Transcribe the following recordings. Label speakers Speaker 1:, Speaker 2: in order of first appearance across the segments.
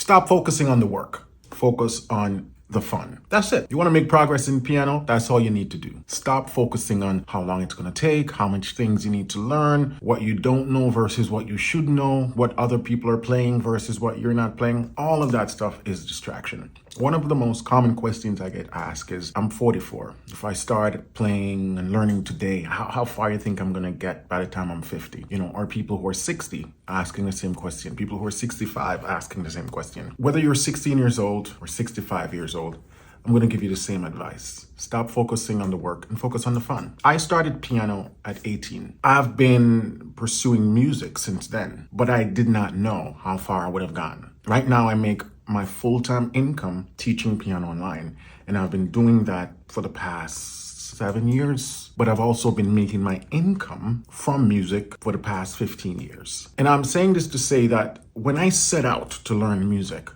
Speaker 1: Stop focusing on the work. Focus on the fun. That's it. You want to make progress in piano? That's all you need to do. Stop focusing on how long it's going to take, how much things you need to learn, what you don't know versus what you should know, what other people are playing versus what you're not playing. All of that stuff is distraction. One of the most common questions I get asked is, I'm 44. If I start playing and learning today, how far you think I'm going to get by the time I'm 50? Or people who are 60 asking the same question. People who are 65 asking the same question. Whether you're 16 years old or 65 years old, I'm going to give you the same advice. Stop focusing on the work and focus on the fun. I started piano at 18. I've been pursuing music since then, but I did not know how far I would have gone. Right now, I make my full-time income teaching piano online, and I've been doing that for the past 7 years, but I've also been making my income from music for the past 15 years. And I'm saying this to say that when I set out to learn music,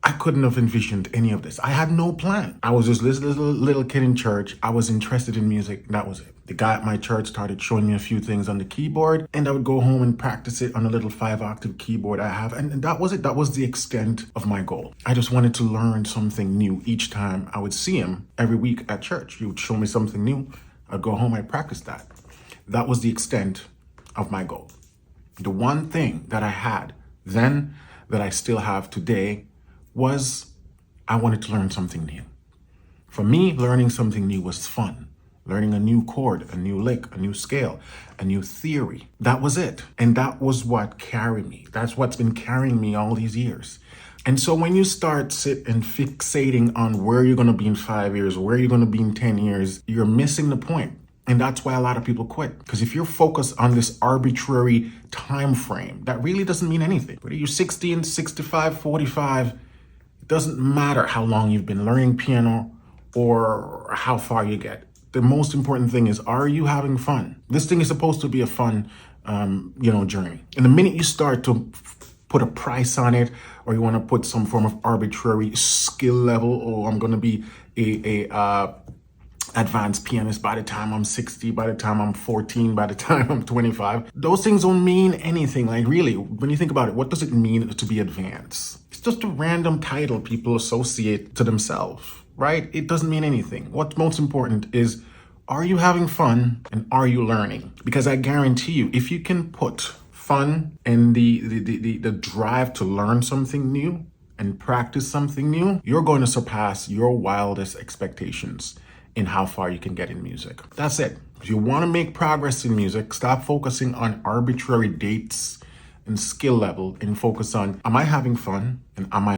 Speaker 1: I couldn't have envisioned any of this. I had no plan. I was just this little kid in church. I was interested in music. That was it. The guy at my church started showing me a few things on the keyboard, and I would go home and practice it on a little 5-octave keyboard I have. And that was it. That was the extent of my goal. I just wanted to learn something new each time I would see him every week at church. He would show me something new. I'd go home, I'd practice that. That was the extent of my goal. The one thing that I had then that I still have today was I wanted to learn something new. For me, learning something new was fun. Learning a new chord, a new lick, a new scale, a new theory. That was it. And that was what carried me. That's what's been carrying me all these years. And so when you start fixating on where you're going to be in 5 years, where you're going to be in 10 years, you're missing the point. And that's why a lot of people quit. Because if you're focused on this arbitrary time frame, that really doesn't mean anything. Whether you're 16, 65, 45, it doesn't matter how long you've been learning piano or how far you get. The most important thing is, are you having fun? This thing is supposed to be a fun, journey. And the minute you start to put a price on it, or you want to put some form of arbitrary skill level, or I'm going to be a advanced pianist by the time I'm 60, by the time I'm 14, by the time I'm 25. Those things don't mean anything. Like, really, when you think about it, what does it mean to be advanced? It's just a random title people associate to themselves, right? It doesn't mean anything. What's most important is, are you having fun and are you learning? Because I guarantee you, if you can put fun and the drive to learn something new and practice something new, you're going to surpass your wildest expectations in how far you can get in music. That's it. If you want to make progress in music, stop focusing on arbitrary dates and skill level and focus on, am I having fun and am I